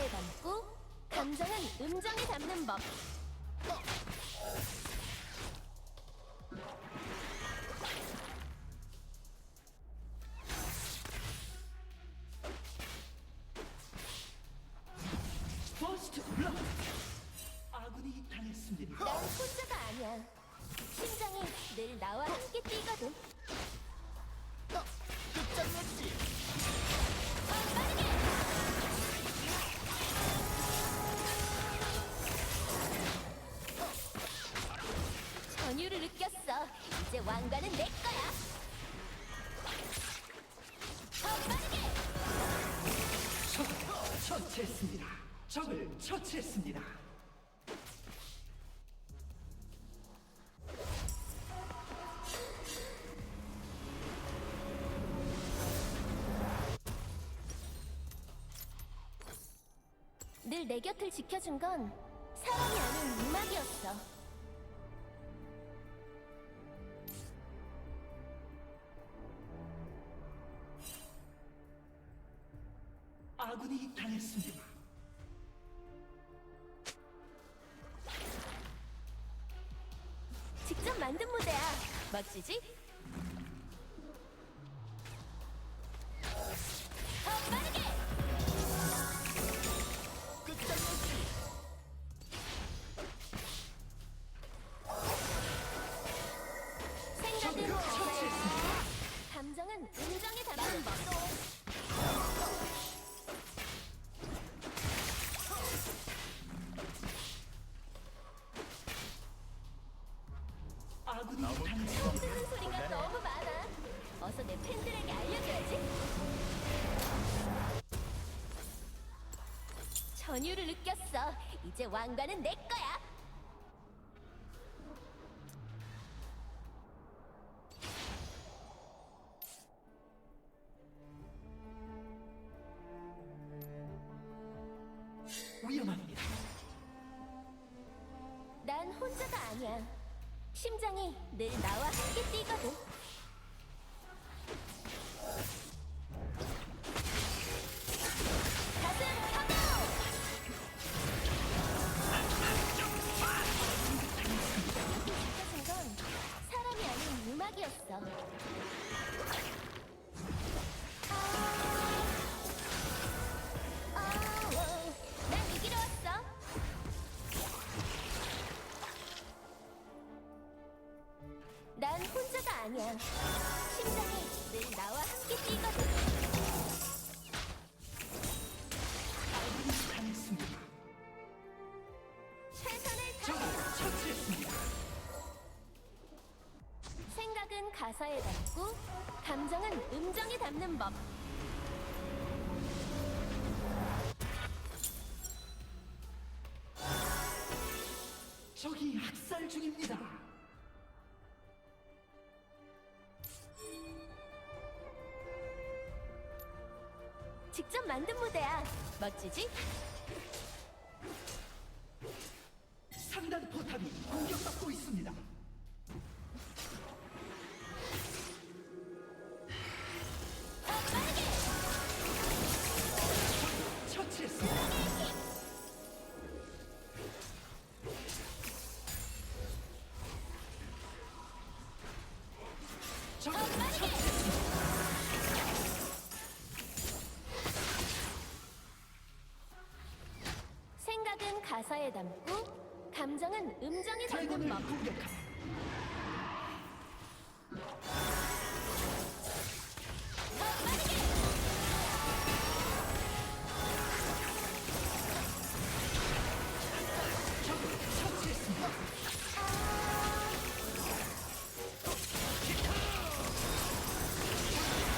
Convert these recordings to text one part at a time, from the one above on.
가사에 담고 감정은 음정에 담는 법. 퍼스트 블러드. 아군이 당했습니다. 난 혼자가 아니야. 심장이 늘 나와 함께 뛰거든. 끝장냈지. 전율을 느꼈어. 이제 왕관은 내 거야. 더 빠르게! 적을 처치했습니다. 적을 처치했습니다. 늘 내 곁을 지켜준 건 사람이 아닌 음악이었어. 아군이 당했습니다. 직접 만든 무대야. 멋지지? 더 빠르게! 끝장냈지. 생각은 적을 가사에 처치했습니다. 감정은 음정에 담는 법. 아군이 처음 당했습니다. 듣는 소리가 너무 많아. 어서 내 팬들에게 알려줘야지. 전율을 느꼈어. 이제 왕관은 내 거야. 위험합니다. 난 혼자가 아니야. 심장이 늘 나와 함께 뛰거든. 가슴 터져! 느껴진 건 사람이 아닌 음악이었어. 난 이기러 왔어. 난 혼자가 아니야. 심장이 늘 나와 함께 뛰거든. 아군이 당했습니다. 최선을 적을 다해. 처치했습니다. 생각은 가사에 담고 감정은 음정에 담는 법. 적이 학살 중입니다. 직접 만든 무대야. 멋지지? 상단 포탑이 공격받고 있습니다. 더 빠르게! 처치했습니다. 적을 처치했습니다. 생각은 가사에 담고 감정은 음정에 담는 드래곤을 법. 공격합니다. 더 빠르게! 적을 처치했습니다.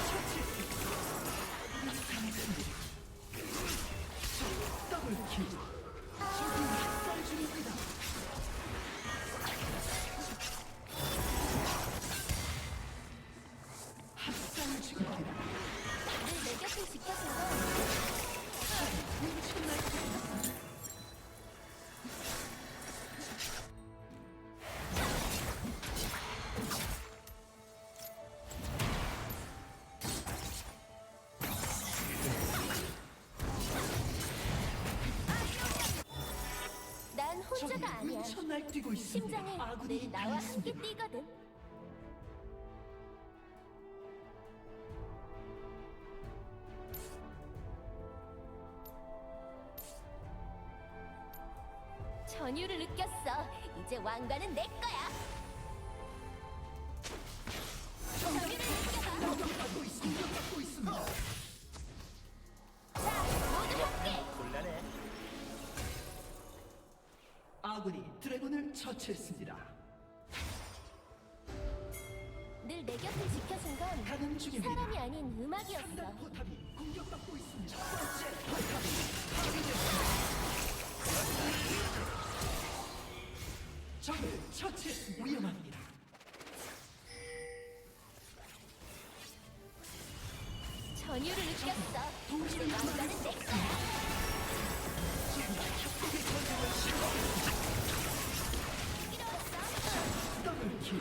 처치했습니다. 아군이 당했습니다. 적 더블킬. 적이 학살 중입니다. 학살 중입니다. 늘 내 곁을 지켜준 건 훔친 날입니다. 날뛰고 있습니다. 심장이 아군이 늘 나와 함께 당했습니다. 뛰거든. 전율을 느꼈어. 이제 왕관은 내 거야. 전율을 느껴봐. 공격받고 있습니다. 공격받고 있습니다. 자, 모두 함께. 곤란해. 아군이 드래곤을 처치했습니다. 늘 내 곁을 지켜준 건 가는 중입니다. 사람이 아닌 음악이었어. 상단 포탑이 공격받고 있습니다. 첫 번째 포탑이 파괴되었습니다. 적을 처치했습니다. 위험합니다. 전율을 느꼈어. 이제 왕관은 내 거야. 협곡의 전쟁을 시작합니다. 필요했어. 더블킬.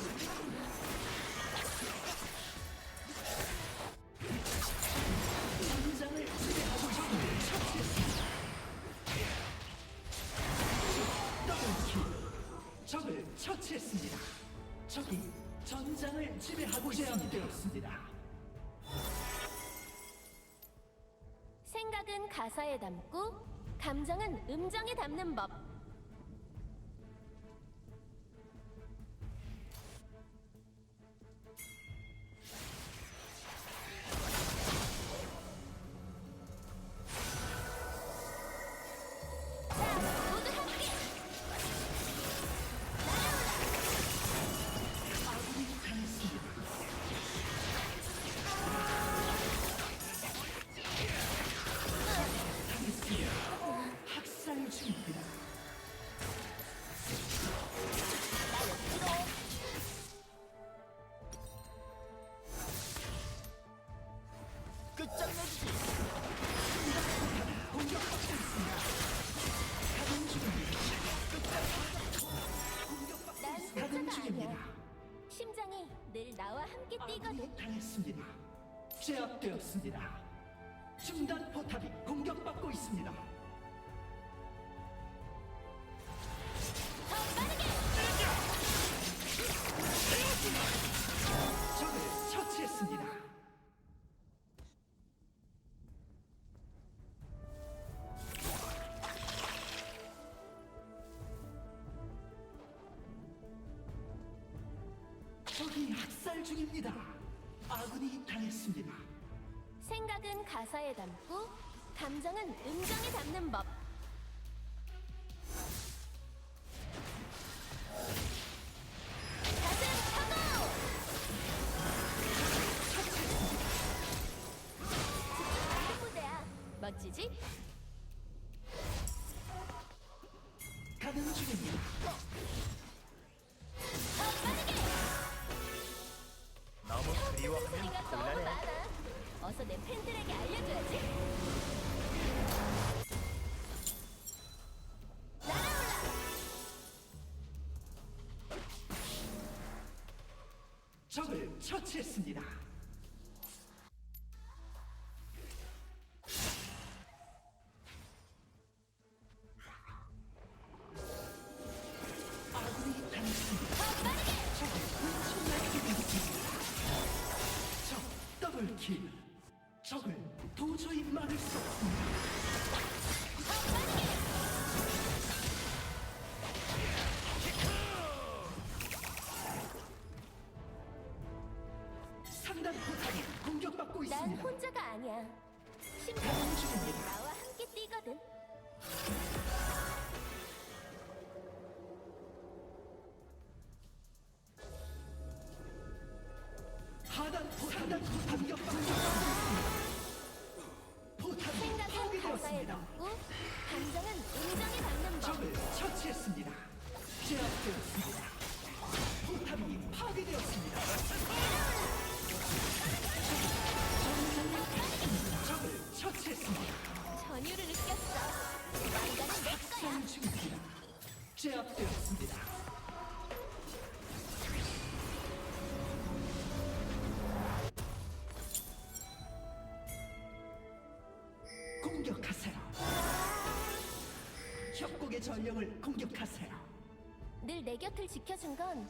전장을 지배하고 있습니다. 처치했습니다. 더블킬. 적을 처치했습니다. 적이 전장을 지배하고 제압되었습니다. 생각은 가사에 담고 감정은 음정에 담는 법. 자, 모두 함께. 아군이 당했습니다. 당했습니다. 학살 중입니다. 나 여기로. 끝장내주지. 공격받고 있습니다. 가는 중입니다. 난 가는 혼자가 중입니다. 아니야. 심장이 늘 나와 함께 뛰거든. 아군이 당했습니다. 제압되었습니다. 중단 포탑이 공격받고 있습니다. 더 빠르게. 적을 처치했습니다. 적이 학살 중입니다. 아군이 당했습니다. 생각은 가사에 담고 감정은 음정에 담는 법. 가슴 펴고. 집중 무대야. 멋지지? 가는 중입니다. 더 빠르게. 너무 그리워하면 소리가 너무 곤란해. 많아. 어서 내 팬들에게 알려줘야지. 날아올라. 적을 처치했습니다. 아군이 당했습니다. 더 빠르게. 적을 엄청나게 되었습니다. 적 더블킬. 적을 도저히 막을 수 없습니다. 더 빠르게. 상단 포탑이 공격받고 난 있습니다. 혼자가 아니야. 심장이 가는 중입니다. 나와 함께 뛰거든. 하단 포탑이 공격받고 있습니다. 포탑이 생각은 가사에 파괴되었습니다. 담고 감정은 음정에 담는 법. 적을 처치했습니다. 제압되었습니다. 포탑이 파괴되었습니다. 적을 처치했습니다. 전율을 느꼈어. 왕관은 내 거야. 학살 중입니다. 제압되었습니다. 공격하세요. 협곡의 전령을 공격하세요. 늘 내 곁을 지켜준 건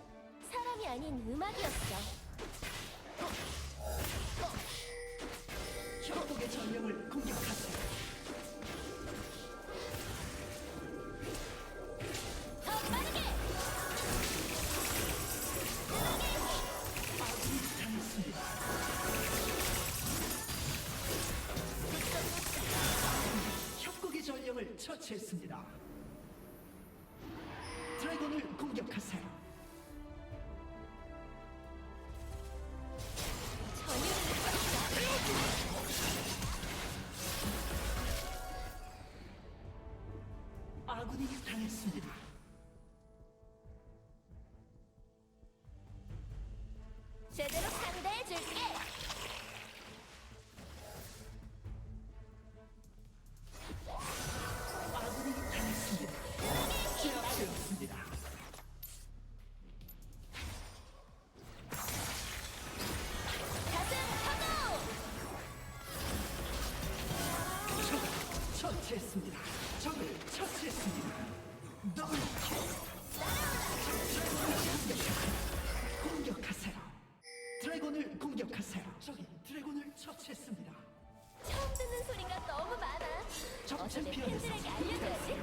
사람이 아닌 음악이었어. 협곡의 전령을 공격하세요. 더 빠르게! 아군이 당했습니다. 협곡의 전령을 처치했습니다. 드래곤을 공격하세요. 아군이 당했습니다. 제대로 상대해줄게! 아군이 당했습니다. 제압되었습니다. 가슴 파도! 적을 처치했습니다. 적을 처치했습니다. 더블 공격하세요. 드래곤을 공격하세요. 적이 드래곤을 처치했습니다. 처음 듣는 소리가 너무 많아. 적 어서 내 챔피언에서 팬들에게 알려줘야지.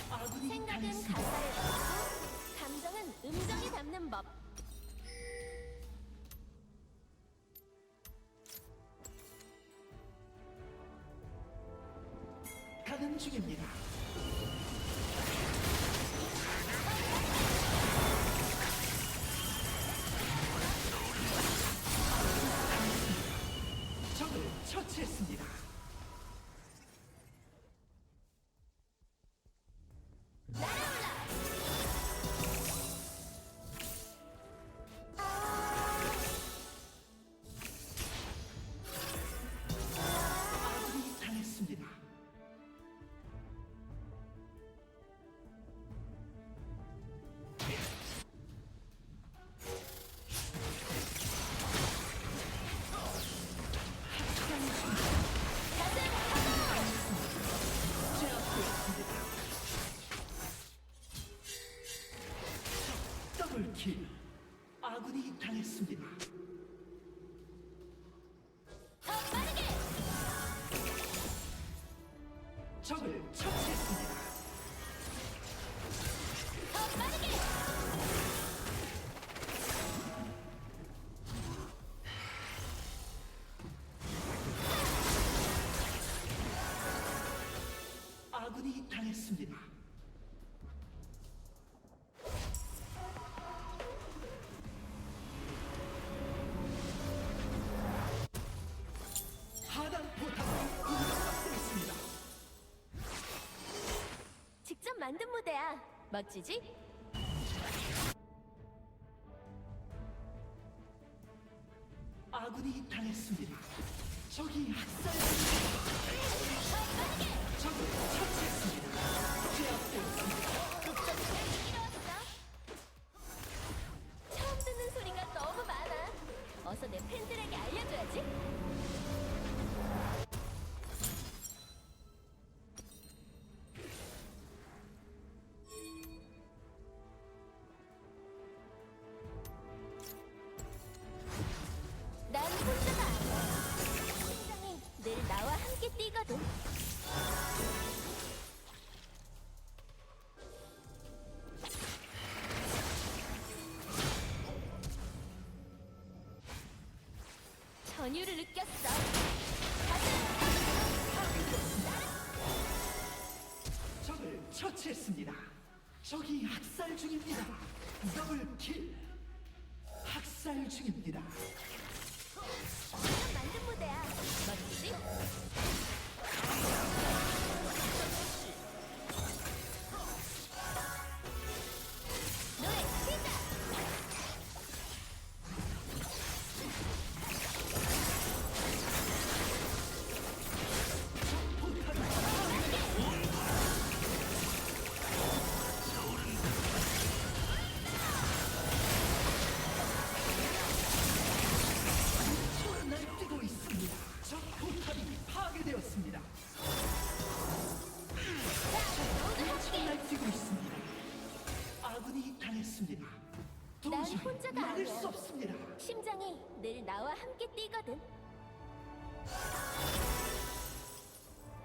아군이 생각은 당했습니다. 가사에 담고, 감정은 음정에 담는 법. 가는 중입니다. 적을 처치했습니다. 아군이 당했습니다. 제압되었습니다. 더블킬. 아군이 당했습니다. 더 빠르게! 적을 처치했습니다. 더 빠르게! 아군이 당했습니다. 하단 포탑이 공격받고 있습니다. 직접 만든 무대야. 멋지지? 아군이 당했습니다. 적이 학살. 더 빠르게! 적을 처치했습니다. 제압되었습니다. 이루었어. 처음 듣는 소리가 너무 많아. 어서 내 팬들에게 알려줘야지. 난 혼자가 아니야. 심장이 늘 나와 함께 뛰거든. 전율을 느꼈어. 적을 처치했습니다. 적이 학살 중입니다. 더블킬. 학살 중입니다. 직접 만든 무대야. 멋지지? 노래 시작! 날뛰고 있습니다. 적 포탑이 파괴 혼자가 막을 아니야. 수 없습니다. 심장이 늘 나와 함께 뛰거든.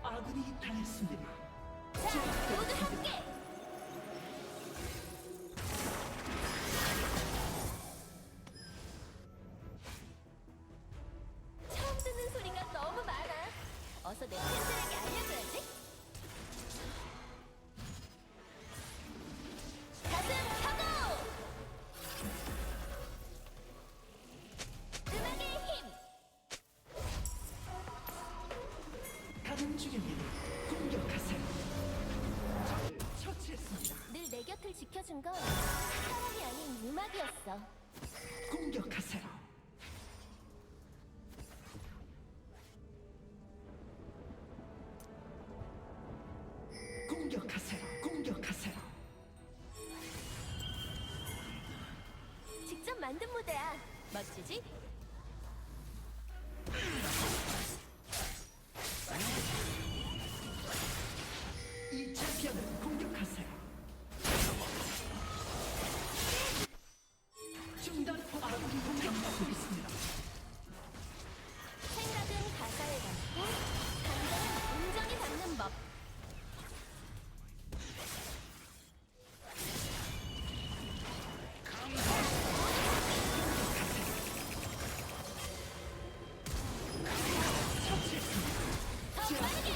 아군이 당했습니다. 자, 모두 함께. 처음 듣는 소리가 너무 많아. 어서 내 팬들에게 알려줘야지. 가슴 펴고! 음악의 힘! 가는 중입니다. 공격하세요. 적을 처치했습니다. 늘 내 곁을 지켜준 건 사람이 아닌 음악이었어. 공격하세요. 공격하세요. 공격하세요. 직접 만든 무대야. 멋지지? 이 챔피언을 공격하세요. 중단 아군이 공격받고 있습니다. 생각은 가사에 담고 감정은 온전히 담는 법. 더 빠르게!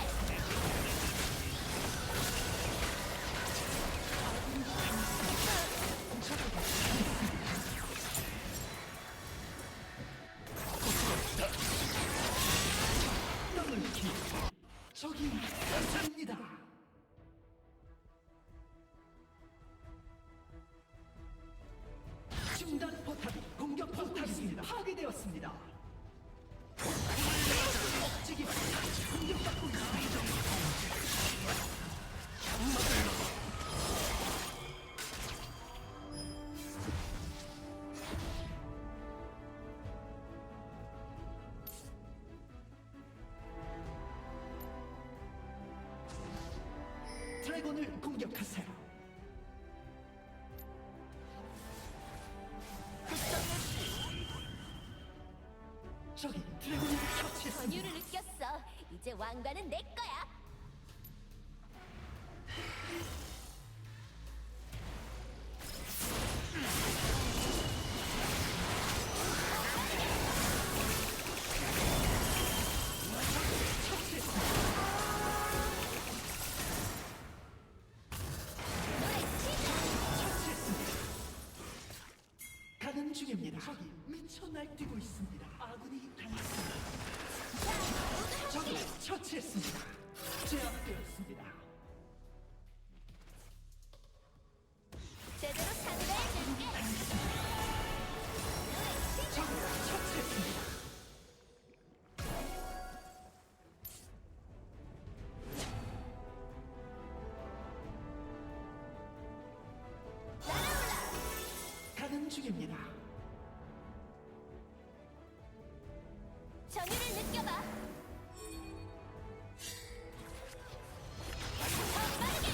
더블킬. 적이 사살입니다. 중단 포탑이 공격받고 있습니다. 파괴되었습니다. 억제기 포탑이 공격받고 있습니다. 드래곤을 공격하세요. 저기 드래곤을 처치했습니다. 전율을 느꼈어. 이제 왕관은 내 거야. 처치했습니다. 가는 중입니다. 적이 미쳐 날뛰고 있습니다. 아군이 당했습니다. 적을 처치했습니다. 제압되었습니다. 제대로 상대해줄게. 적을 처치했습니다. 가는 중입니다. 전율을 느껴봐. 더 빠르게!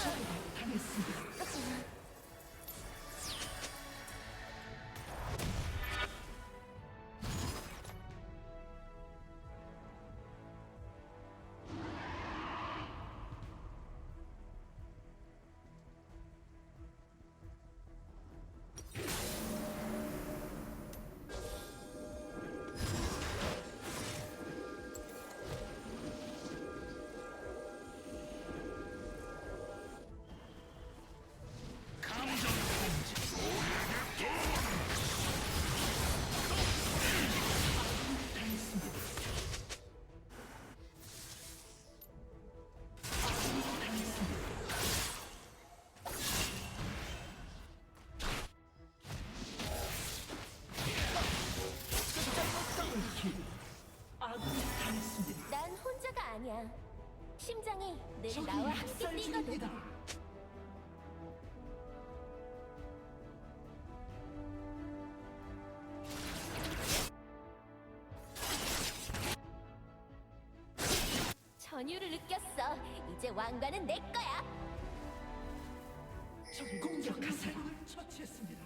적을 당했습니다. 더블킬. 아군이 당했습니다. 난 혼자가 아니야. 심장이 늘 적이 나와 함께 학살 뛰거든. 중입니다. 전율을 느꼈어. 이제 왕관은 내 거야. 적이 공격하세요. 처치했습니다.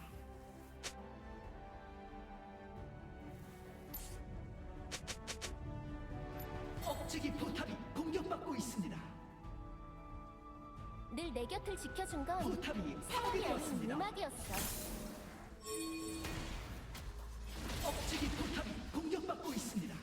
억제기 포탑이 공격받고 있습니다. 늘 내 곁을 지켜준 건 포탑이 사람이 아닌 파괴되었습니다. 음악이었어. 억제기 포탑이 공격받고 있습니다.